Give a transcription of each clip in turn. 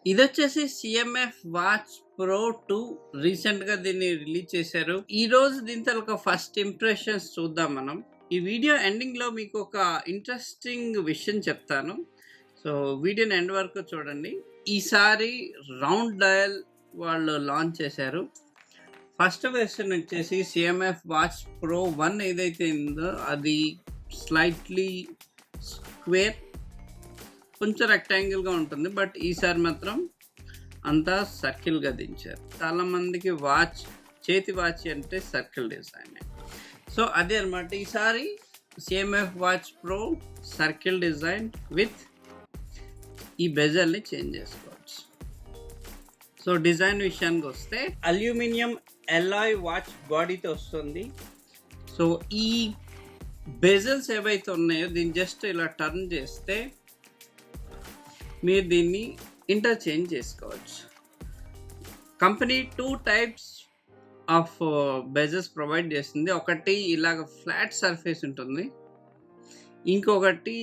ఇదొచ్చేసి CMF watch pro 2 రీసెంట్‌గా దీన్ని release చేశారు. ఈరోజు దీని తాలూకా ఫస్ట్ ఇంప్రెషన్స్ చూద్దాం మనం. ఈ వీడియో ఎండింగ్‌లో మీకొక ఇంట్రెస్టింగ్ విషయం చెప్తాను. సో, వీడియోని ఎండ్ వరకు చూడండి. ఈసారి రౌండ్ డయల్ వాళ్ళు లాంచ్ చేశారు. ఫస్ట్ వెర్షన్ వచ్చేసి సిఎంఎఫ్ వాచ్ ప్రో 1 ఏదైతే ఉందో అది స్లైట్‌లీ స్క్వేర్, కొంచెం రెక్టాంగిల్‌గా ఉంటుంది. బట్ ఈసారి మాత్రం అంతా సర్కిల్‌గా దించారు. చాలామందికి చేతి వాచ్ అంటే సర్కిల్ డిజైనే. సో అదే అనమాట. ఈసారి CMF watch pro circle design with ఈ బెజల్ని చేంజ్ చేసుకోవచ్చు. సో డిజైన్ విషయానికి వస్తే అల్యూమినియం ఎలాయ్ వాచ్ బాడీతో వస్తుంది. సో ఈ బెజల్స్ ఏవైతే ఉన్నాయో దీన్ని జస్ట్ ఇలా టర్న్ చేస్తే మీరు దీన్ని ఇంటర్చేంజ్ చేసుకోవచ్చు. Company 2 types of bezels provide చేస్తుంది. ఒకటి ఇలాగ ఫ్లాట్ సర్ఫేస్ ఉంటుంది, ఇంకొకటి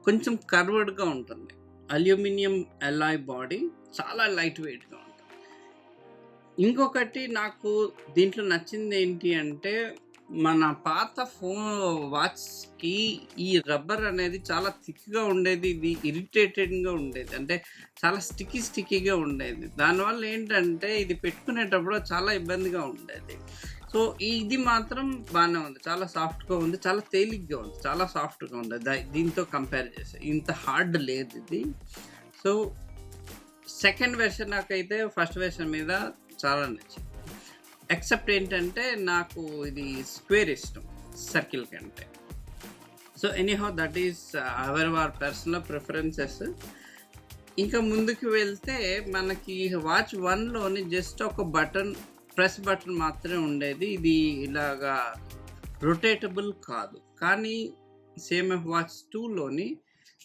కొంచెం కర్వ్డ్గా ఉంటుంది. అల్యూమినియం అలాయ్ బాడీ చాలా లైట్ వెయిట్గా ఉంటుంది. ఇంకొకటి నాకు దీంట్లో నచ్చింది ఏంటి అంటే మన పాత వాచ్కి ఈ రబ్బర్ అనేది చాలా థిక్గా ఉండేది. ఇది ఇరిటేటెడ్గా ఉండేది, అంటే చాలా స్టిక్కీగా ఉండేది. దానివల్ల ఏంటంటే ఇది పెట్టుకునేటప్పుడు చాలా ఇబ్బందిగా ఉండేది. సో ఇది మాత్రం బాగానే ఉంది, చాలా సాఫ్ట్గా ఉంది, చాలా తేలిగ్గా ఉంది, చాలా సాఫ్ట్గా ఉంది. దీంతో కంపేర్ చేస్తే ఇంత హార్డ్ లేదు ఇది. సో సెకండ్ వెర్షన్ నాకైతే ఫస్ట్ వెర్షన్ మీద చాలా నచ్చింది. ఎక్సెప్ట్ ఏంటంటే నాకు ఇది స్క్వేర్ ఇష్టం సర్కిల్ కంటే. So anyhow that is our personal preferences. ఇంకా ముందుకు వెళ్తే మనకి వాచ్ 1లోని జస్ట్ ఒక ప్రెస్ బటన్ మాత్రమే ఉండేది. ఇది ఇలాగా రొటేటబుల్ కాదు. కానీ సిఎంఎఫ్ వాచ్ 2లోని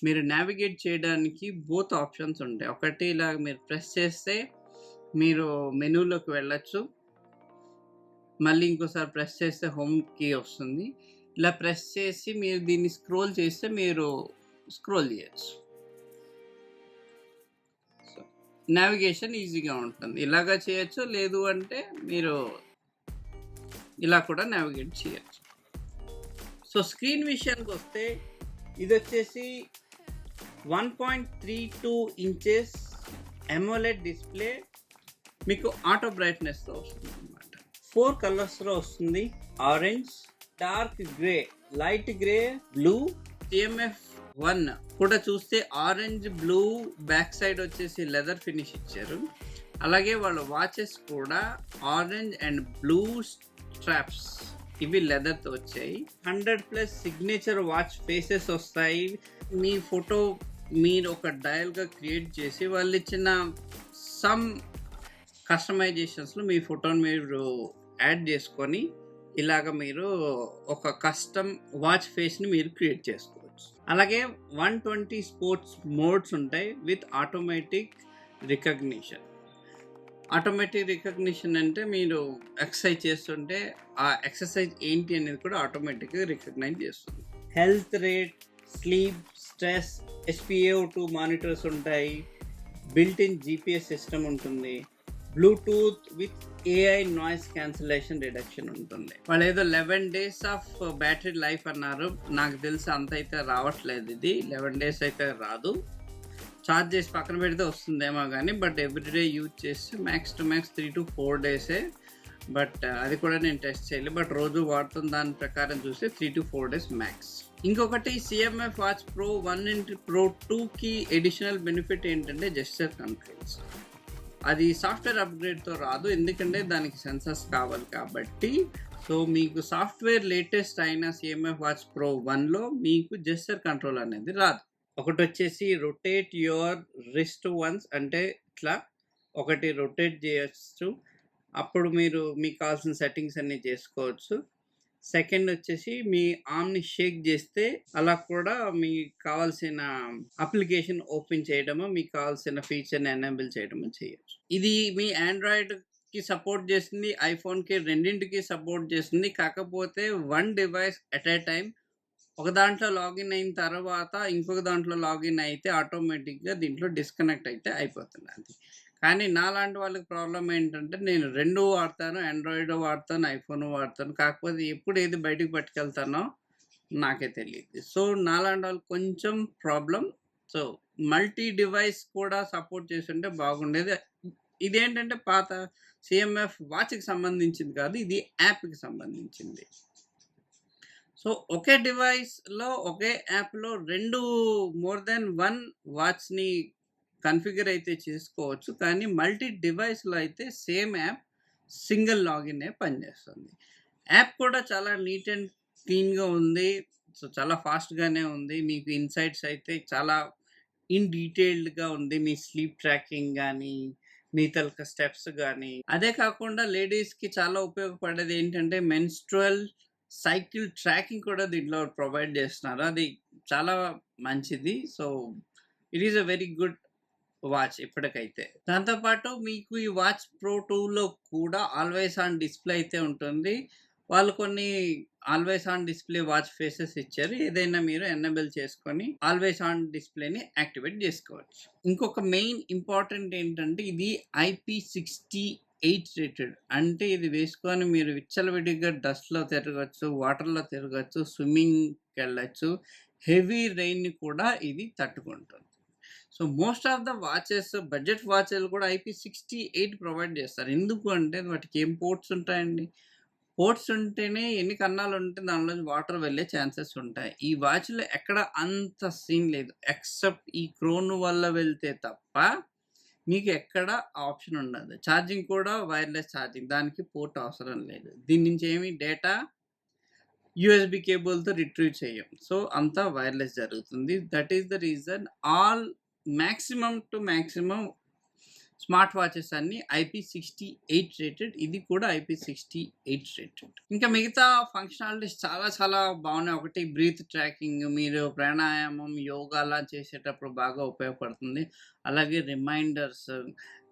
మీరు నావిగేట్ చేయడానికి బోత్ ఆప్షన్స్ ఉంటాయి. ఒకటి ఇలా మీరు ప్రెస్ చేస్తే మీరు మెనూలోకి వెళ్ళచ్చు, మళ్ళీ ఇంకోసారి ప్రెస్ చేస్తే హోమ్కి వస్తుంది. ఇలా ప్రెస్ చేసి మీరు దీన్ని స్క్రోల్ చేస్తే మీరు స్క్రోల్ చేయొచ్చు. సో నావిగేషన్ ఈజీగా ఉంటుంది. ఇలాగా చేయొచ్చు, లేదు అంటే మీరు ఇలా కూడా నావిగేట్ చేయొచ్చు. సో స్క్రీన్ విషయానికి వస్తే ఇది వచ్చేసి 1.32 ఇంచెస్ AMOLED డిస్ప్లే, మీకు ఆటో బ్రైట్నెస్తో వస్తుంది అన్నమాట. 4 కలర్స్లో వస్తుంది: orange, dark grey, light grey, blue. CMF 1 కూడా చూస్తే ఆరెంజ్, బ్లూ, బ్యాక్ సైడ్ వచ్చేసి లెదర్ ఫినిష్ ఇచ్చారు. అలాగే వాళ్ళ వాచెస్ కూడా ఆరెంజ్ అండ్ బ్లూ స్ట్రాప్స్, ఇవి లెదర్తో వచ్చాయి. 100+ సిగ్నేచర్ వాచ్ ఫేసెస్ వస్తాయి. మీ ఫోటో మీరు ఒక డయల్గా క్రియేట్ చేసి వాళ్ళు ఇచ్చిన సమ్ కస్టమైజేషన్స్లో మీ ఫోటోని మీరు యాడ్ చేసుకొని ఇలాగ మీరు ఒక కస్టమ్ వాచ్ ఫేస్ని మీరు క్రియేట్ చేసుకోవచ్చు. అలాగే 120 స్పోర్ట్స్ మోడ్స్ ఉంటాయి with automatic recognition. Automatic recognition అంటే మీరు ఎక్సర్సైజ్ చేస్తుంటే ఆ ఎక్సర్సైజ్ ఏంటి అనేది కూడా ఆటోమేటిక్గా రికగ్నైజ్ చేస్తుంది. Health rate, sleep, stress, SpO2 monitors ఉంటాయి. బిల్ట్ ఇన్ GPS సిస్టమ్ ఉంటుంది. Bluetooth with AI noise cancellation reduction ఉంటుంది. వాళ్ళు ఏదో 11 days ఆఫ్ బ్యాటరీ లైఫ్ అన్నారు. నాకు తెలిసి అంత అయితే రావట్లేదు, ఇది 11 days అయితే రాదు. ఛార్జ్ చేసి పక్కన పెడితే వస్తుందేమో కానీ, బట్ ఎవ్రీడే యూజ్ చేస్తే max to max 3 to 4 days. But అది కూడా నేను టెస్ట్ చేయాలి. బట్ రోజు వాడుతున్న దాని ప్రకారం చూస్తే 3 to 4 days మ్యాక్స్. ఇంకొకటి సిఎంఎఫ్ వాచ్ ప్రో 1 ప్రో 2కి ఎడిషనల్ బెనిఫిట్ ఏంటంటే జెస్చర్ కంట్రోల్స్. అది సాఫ్ట్వేర్ అప్గ్రేడ్తో రాదు, ఎందుకంటే దానికి సెన్సర్స్ కావాలి కాబట్టి. సో మీకు సాఫ్ట్వేర్ లేటెస్ట్ అయిన సిఎంఎఫ్ వాచ్ ప్రో 1లో మీకు జెస్చర్ కంట్రోల్ అనేది రాదు. ఒకటి వచ్చేసి రొటేట్ యువర్ రిస్ట్ వన్స్, అంటే ఇట్లా ఒకటి రొటేట్ చేయొచ్చు, అప్పుడు మీరు మీకు కావాల్సిన సెట్టింగ్స్ అన్నీ చేసుకోవచ్చు. సెకండ్ వచ్చేసి మీ ఆర్మ్ని షేక్ చేస్తే అలా కూడా మీకు కావాల్సిన అప్లికేషన్ ఓపెన్ చేయడము, మీకు కావాల్సిన ఫీచర్ని ఎనేబుల్ చేయడము చేయొచ్చు. ఇది మీ ఆండ్రాయిడ్కి సపోర్ట్ చేస్తుంది, ఐఫోన్కి, రెండింటికి సపోర్ట్ చేస్తుంది. కాకపోతే 1 device at a time ఒక దాంట్లో లాగిన్ అయిన తర్వాత ఇంకొక దాంట్లో లాగిన్ అయితే ఆటోమేటిక్‌గా దీంట్లో డిస్కనెక్ట్ అయితే అయిపోతుందండి. కానీ నాలాంటి వాళ్ళకి ప్రాబ్లమ్ ఏంటంటే నేను 2 వాడతాను. ఆండ్రాయిడ్ వాడతాను, ఐఫోన్ వాడతాను. కాకపోతే ఎప్పుడు ఏది బయటికి పట్టుకెళ్తానో నాకే తెలీదు. సో, నాలాంటి వాళ్ళకి కొంచెం ప్రాబ్లమ్. సో, మల్టీ డివైస్ కూడా సపోర్ట్ చేసుంటే బాగుండేది. ఇదేంటంటే పాత సీఎంఎఫ్ వాచ్‌కి సంబంధించింది కాదు. ఇది యాప్‌కి సంబంధించింది. సో, ఒకే డివైస్‌లో ఒకే యాప్‌లో 2 మోర్ థాన్ 1 వాచ్‌ని కాన్ఫిగర్ అయితే చేసుకోవచ్చు. కానీ మల్టీ డివైస్‌లో అయితే సేమ్ యాప్ సింగిల్ లాగినే పనిచేస్తుంది. యాప్ కూడా చాలా నీట్ అండ్ క్లీన్‌గా ఉంది. సో, చాలా ఫాస్ట్‌గానే ఉంది. మీకు ఇన్‌సైట్స్ అయితే చాలా ఇన్ డీటెయిల్డ్‌గా ఉంది. మీ స్లీప్ ట్రాకింగ్ గానీ, మీ తాలూకా స్టెప్స్ గానీ, అదే కాకుండా లేడీస్‌కి చాలా ఉపయోగపడేది ఏంటంటే మెన్‌స్ట్రుయల్ సైకిల్ ట్రాకింగ్ కూడా దీంట్లో ప్రొవైడ్ చేస్తున్నారు. అది చాలా మంచిది. So, it is a very good watch ఇప్పటికైతే. దాంతో పాటు మీకు ఈ వాచ్ ప్రో 2లో కూడా ఆల్వేస్ ఆన్ డిస్‌ప్లే అయితే ఉంటుంది. వాళ్ళు కొన్ని always on display watch faces ఇచ్చారు. ఏదైనా మీరు ఎనేబుల్ చేసుకొని ఆల్వేస్ ఆన్ డిస్‌ప్లేని యాక్టివేట్ చేసుకోవచ్చు. ఇంకొక మెయిన్ ఇంపార్టెంట్ ఏంటంటే ఇది IP68 రేటెడ్. అంటే ఇది వేసుకొని మీరు విచ్చలవిడిగా డస్ట్‌లో తిరగొచ్చు, వాటర్‌లో తిరగొచ్చు, స్విమ్మింగ్‌కెళ్ళొచ్చు. హెవీ రెయిన్‌ని కూడా ఇది తట్టుకుంటుంది. So, most of the watches budget వాచెలు కూడా IP68 ప్రొవైడ్ చేస్తారు. ఎందుకు అంటే వాటికి ఏం పోర్ట్స్ ఉంటాయండి. పోర్ట్స్ ఉంటేనే ఎన్ని కన్నాలుంటే దానిలోంచి వాటర్ వెళ్ళే ఛాన్సెస్ ఉంటాయి. ఈ వాచ్‌లో ఎక్కడ అంత సీన్ లేదు. ఎక్సెప్ట్ ఈ క్రోన్ వల్ల వెళ్తే తప్ప మీకు ఎక్కడ ఆప్షన్ ఉండదు. ఛార్జింగ్ కూడా వైర్‌లెస్ ఛార్జింగ్. దానికి పోర్ట్ అవసరం లేదు. దీని నుంచి ఏమి డేటా యూఎస్‌బీ కేబుల్‌తో రిట్రీవ్ చేయం. సో, అంతా వైర్‌లెస్ జరుగుతుంది. That is the reason all maximum to maximum smart watches అన్నీ IP68 రేటెడ్. ఇది కూడా IP68 రేటెడ్. ఇంకా మిగతా ఫంక్షనాలిటీస్ చాలా చాలా బాగున్నాయి. ఒకటి బ్రీత్ ట్రాకింగ్, మీరు ప్రాణాయామం, యోగాలా చేసేటప్పుడు బాగా ఉపయోగపడుతుంది. అలాగే reminders,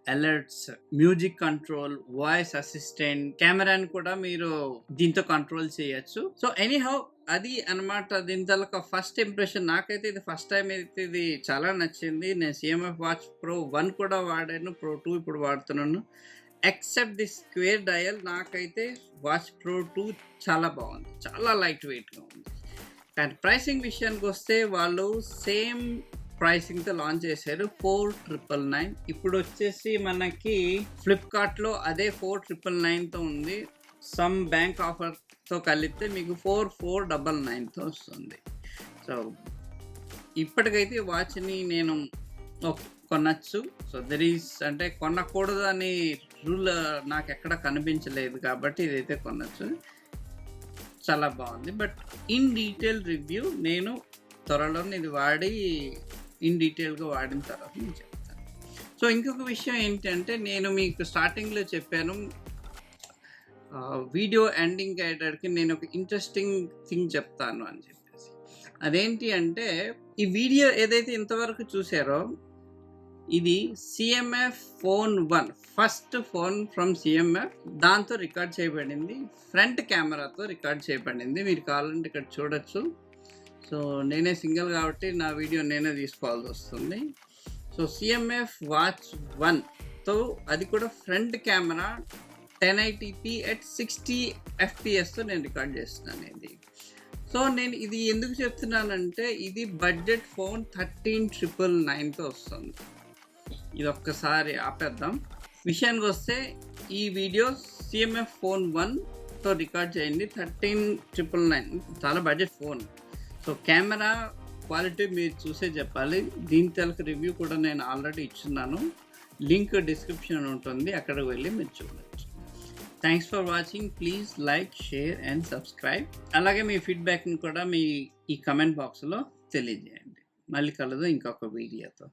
alerts, music control, voice assistant, కెమెరాని కూడా మీరు దీంతో కంట్రోల్ చేయొచ్చు. సో, ఎనీహౌ అది అన్నమాట. దీని తాలూకా ఫస్ట్ ఇంప్రెషన్. నాకైతే ఇది ఫస్ట్ టైమ్ అయితే ఇది చాలా నచ్చింది. నేను సీఎంఎఫ్ వాచ్ ప్రో 1 కూడా వాడాను. ప్రో 2 ఇప్పుడు వాడుతున్నాను. ఎక్సెప్ట్ ది స్క్వేర్ డయల్ నాకైతే వాచ్ ప్రో 2 చాలా బాగుంది. చాలా లైట్ వెయిట్‌గా ఉంది. కానీ ప్రైసింగ్ విషయానికొస్తే వాళ్ళు సేమ్ ప్రైసింగ్‌తో లాంచ్ చేశారు. 4999. ఇప్పుడు వచ్చేసి మనకి ఫ్లిప్‌కార్ట్‌లో అదే 4999తో ఉంది. సమ్ బ్యాంక్ ఆఫర్‌తో కలిపితే మీకు 4499తో వస్తుంది. సో, ఇప్పటికైతే వాచ్‌ని నేను కొనొచ్చు. సో, దేర్ ఈస్ అంటే కొనకూడదు అనే రూల్ నాకెక్కడ కనిపించలేదు కాబట్టి ఇదైతే కొనొచ్చు. చాలా బాగుంది. బట్ ఇన్ డీటెయిల్ రివ్యూ నేను త్వరలోనే ఇది వాడి ఇన్ డీటెయిల్‌గా వాడిన తర్వాత నేను చెప్తాను. సో, ఇంకొక విషయం ఏంటంటే నేను మీకు స్టార్టింగ్‌లో చెప్పాను. వీడియో ఎండింగ్ అయ్యేటప్పటికి నేను ఒక ఇంట్రెస్టింగ్ థింగ్ చెప్తాను అని చెప్పేసి. అదేంటి అంటే ఈ వీడియో ఏదైతే ఇంతవరకు చూసారో ఇది CMF phone 1 first phone from CMF. దాంతో రికార్డ్ చేయబడింది. ఫ్రంట్ కెమెరాతో రికార్డ్ చేయబడింది. మీరు కావాలంటే ఇక్కడ చూడొచ్చు. సో, నేనే సింగిల్ కాబట్టి నా వీడియో నేనే తీసుకోవాల్సి వస్తుంది. సో, సీఎంఎఫ్ వాచ్ 1తో అది కూడా ఫ్రంట్ కెమెరా 1080p at 60 fpsతో నేను రికార్డ్ చేస్తున్నాను ఇది. సో, నేను ఇది ఎందుకు చెప్తున్నానంటే ఇది బడ్జెట్ ఫోన్ 13999తో వస్తుంది. ఇది ఒక్కసారి ఆపేద్దాం. విషయానికొస్తే ఈ వీడియో సీఎంఎఫ్ ఫోన్ 1తో రికార్డ్ చేయండి. 13999 చాలా budget phone. So, camera quality మీరు చూసే చెప్పాలి. దీని తాలూకు రివ్యూ కూడా నేను ఆల్రెడీ ఇచ్చున్నాను. లింక్ డిస్క్రిప్షన్ ఉంటుంది. అక్కడికి వెళ్ళి మీరు చూడొచ్చు. Thanks for watching. Please like, share and subscribe. అలాగే మీ ఫీడ్బ్యాక్‌ని కూడా మీ ఈ కామెంట్ బాక్స్‌లో తెలియజేయండి. మళ్ళీ కలుద్దాం ఇంకొక వీడియోతో.